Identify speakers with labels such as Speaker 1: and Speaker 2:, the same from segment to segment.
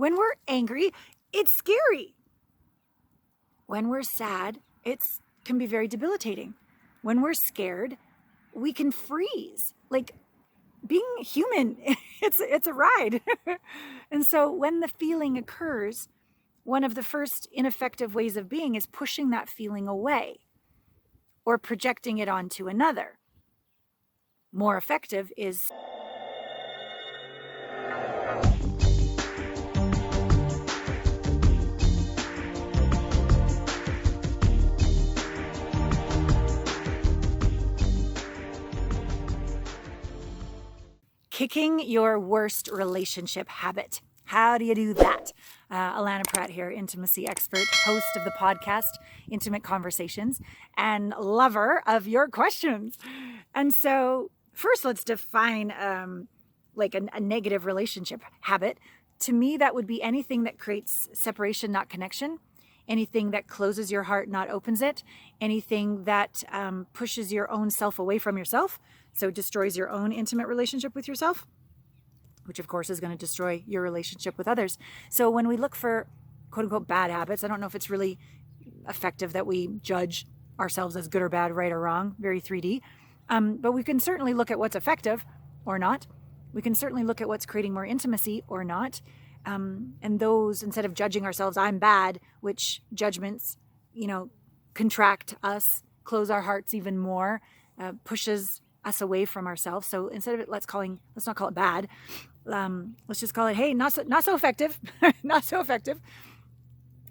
Speaker 1: When we're angry, it's scary. When we're sad, it can be very debilitating. When we're scared, we can freeze. Like being human, it's a ride. And so when the feeling occurs, one of the first ineffective ways of being is pushing that feeling away or projecting it onto another. More effective is kicking your worst relationship habit. How do you do that? Alana Pratt here, intimacy expert, host of the podcast, Intimate Conversations, and lover of your questions. And so first, let's define like a negative relationship habit. To me, that would be anything that creates separation, not connection. Anything that closes your heart, not opens it. Anything that pushes your own self away from yourself. So it destroys your own intimate relationship with yourself, which of course is going to destroy your relationship with others. So when we look for quote unquote bad habits, I don't know if it's really effective that we judge ourselves as good or bad, right or wrong, very 3D. But we can certainly look at what's effective or not. We can certainly look at what's creating more intimacy or not. And those, instead of judging ourselves, I'm bad, which judgments, contract us, close our hearts even more, pushes us away from ourselves. So instead of it, let's not call it bad. Let's just call it, hey, not so effective, not so effective.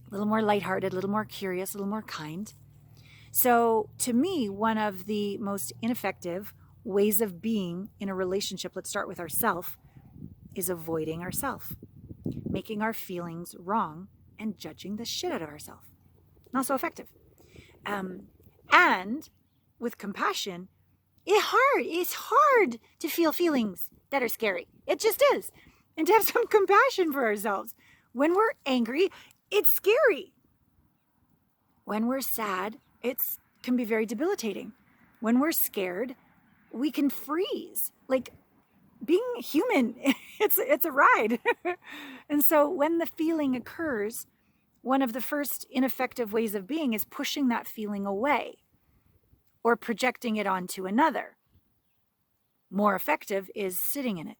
Speaker 1: A little more lighthearted, a little more curious, a little more kind. So to me, one of the most ineffective ways of being in a relationship, let's start with ourself, is avoiding ourself, making our feelings wrong and judging the shit out of ourselves. Not so effective. And with compassion, it's hard to feel feelings that are scary. It just is. And to have some compassion for ourselves. When we're angry, it's scary. When we're sad, it can be very debilitating. When we're scared, we can freeze. Like being human, it's a ride. And so when the feeling occurs, one of the first ineffective ways of being is pushing that feeling away or projecting it onto another. More effective is sitting in it.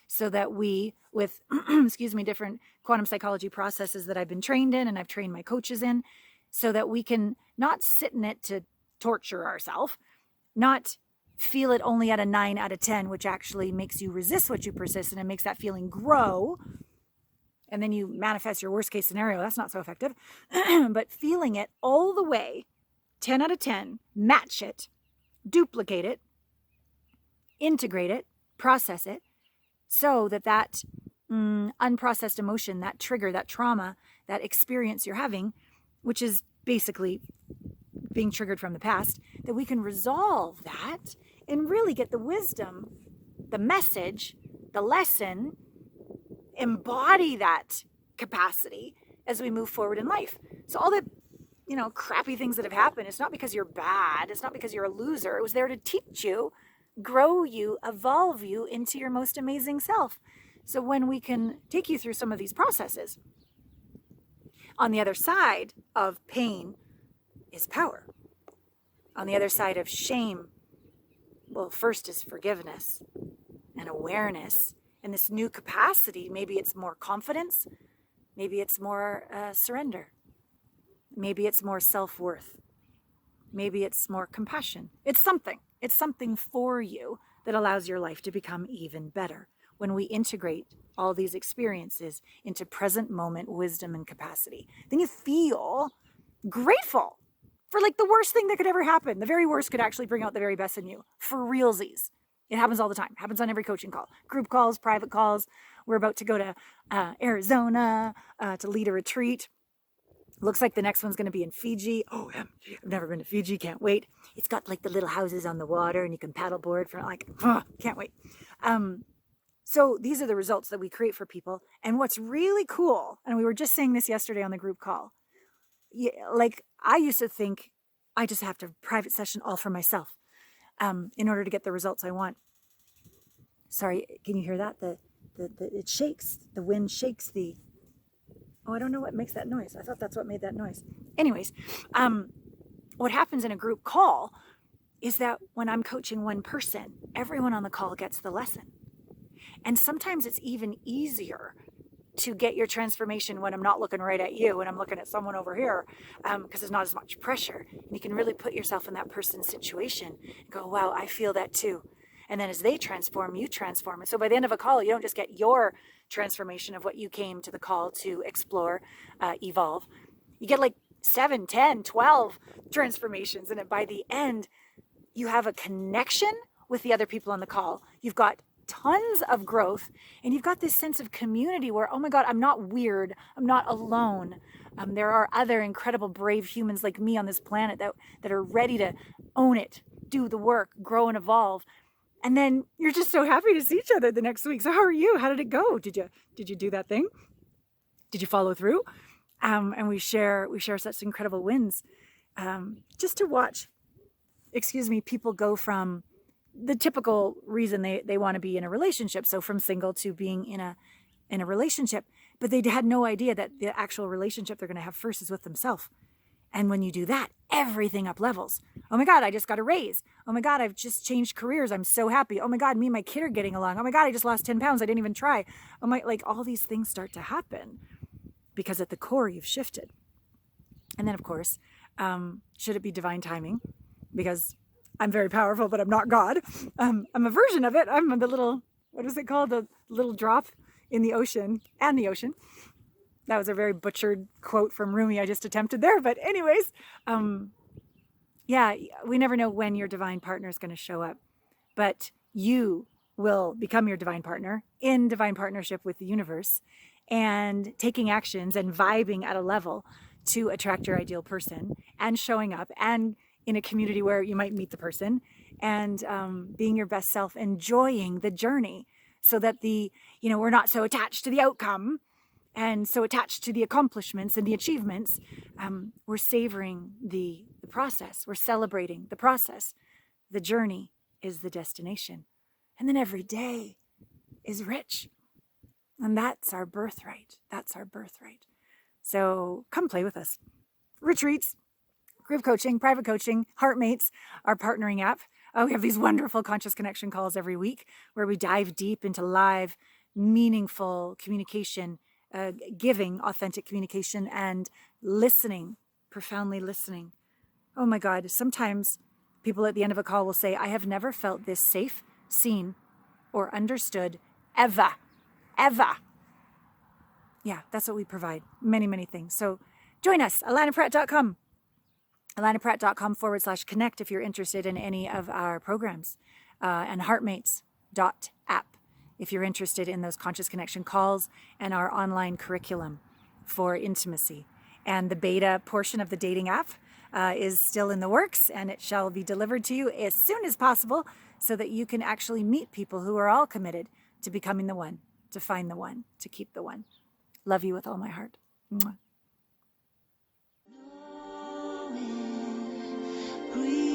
Speaker 1: So that we, with, different quantum psychology processes that I've been trained in and I've trained my coaches in, so that we can not sit in it to torture ourselves, not feel it only at a 9 out of 10, which actually makes you resist what you persist and it makes that feeling grow. And then you manifest your worst case scenario. That's not so effective. But feeling it all the way, 10 out of 10, match it, duplicate it, integrate it, process it, so that unprocessed emotion, that trigger, that trauma, that experience you're having, which is basically being triggered from the past, that we can resolve that and really get the wisdom, the message, the lesson, embody that capacity as we move forward in life. So all the crappy things that have happened, it's not because you're bad, it's not because you're a loser. It was there to teach you, grow you, evolve you into your most amazing self. So when we can take you through some of these processes, on the other side of pain is power. On the other side of shame, well, first is forgiveness and awareness and this new capacity. Maybe it's more confidence. Maybe it's more surrender. Maybe it's more self-worth. Maybe it's more compassion. It's something for you that allows your life to become even better when we integrate all these experiences into present moment wisdom and capacity. Then you feel grateful for like the worst thing that could ever happen. The very worst could actually bring out the very best in you, for realsies. It happens all the time. It happens on every coaching call, group calls, private calls. We're about to go to Arizona to lead a retreat. Looks like the next one's going to be in Fiji. Oh, I've never been to Fiji. Can't wait. It's got like the little houses on the water and you can paddleboard for can't wait. So these are the results that we create for people. And what's really cool, and we were just saying this yesterday on the group call, like I used to think I just have to have a private session all for myself in order to get the results I want. Sorry, can you hear that? The it shakes. The wind shakes the. Oh, I don't know what makes that noise. I thought that's what made that noise. Anyways, what happens in a group call is that when I'm coaching one person, everyone on the call gets the lesson. And sometimes it's even easier to get your transformation when I'm not looking right at you, when I'm looking at someone over here, because there's not as much pressure. And you can really put yourself in that person's situation and go, wow, I feel that too. And then as they transform, you transform. And so by the end of a call, you don't just get your transformation of what you came to the call to explore, evolve. You get like 7, 10, 12 transformations. And by the end, you have a connection with the other people on the call. You've got tons of growth, and you've got this sense of community where, oh my God, I'm not weird. I'm not alone. There are other incredible, brave humans like me on this planet that are ready to own it, do the work, grow and evolve. And then you're just so happy to see each other the next week. So how are you? How did it go? Did you do that thing? Did you follow through? And we share such incredible wins. Just to watch, people go from the typical reason they want to be in a relationship. So from single to being in a relationship, but they had no idea that the actual relationship they're going to have first is with themselves. And when you do that, everything up levels. Oh my God, I just got a raise. Oh my God, I've just changed careers. I'm so happy. Oh my God, me and my kid are getting along. Oh my God, I just lost 10 pounds. I didn't even try. Oh my, like all these things start to happen because at the core you've shifted. And then of course, should it be divine timing? Because I'm very powerful, but I'm not God. I'm a version of it. I'm the little, what is it called? The little drop in the ocean and the ocean. That was a very butchered quote from Rumi I just attempted there. But anyways, we never know when your divine partner is going to show up. But you will become your divine partner in divine partnership with the universe and taking actions and vibing at a level to attract your ideal person and showing up and in a community where you might meet the person and being your best self, enjoying the journey so that we're not so attached to the outcome and so attached to the accomplishments and the achievements. We're savoring the process. We're celebrating the process. The journey is the destination. And then every day is rich. And that's our birthright. That's our birthright. So come play with us. Retreats, group coaching, private coaching, Heartmates, our partnering app. We have these wonderful conscious connection calls every week where we dive deep into live, meaningful communication, giving authentic communication and listening, profoundly listening. Oh my God, sometimes people at the end of a call will say, I have never felt this safe, seen, or understood ever. Yeah, that's what we provide. Many, many things. So join us, alanapratt.com. alanapratt.com/connect if you're interested in any of our programs, and heartmates.app if you're interested in those conscious connection calls and our online curriculum for intimacy. And the beta portion of the dating app is still in the works, and it shall be delivered to you as soon as possible so that you can actually meet people who are all committed to becoming the one, to find the one, to keep the one. Love you with all my heart. Mwah. Breathe.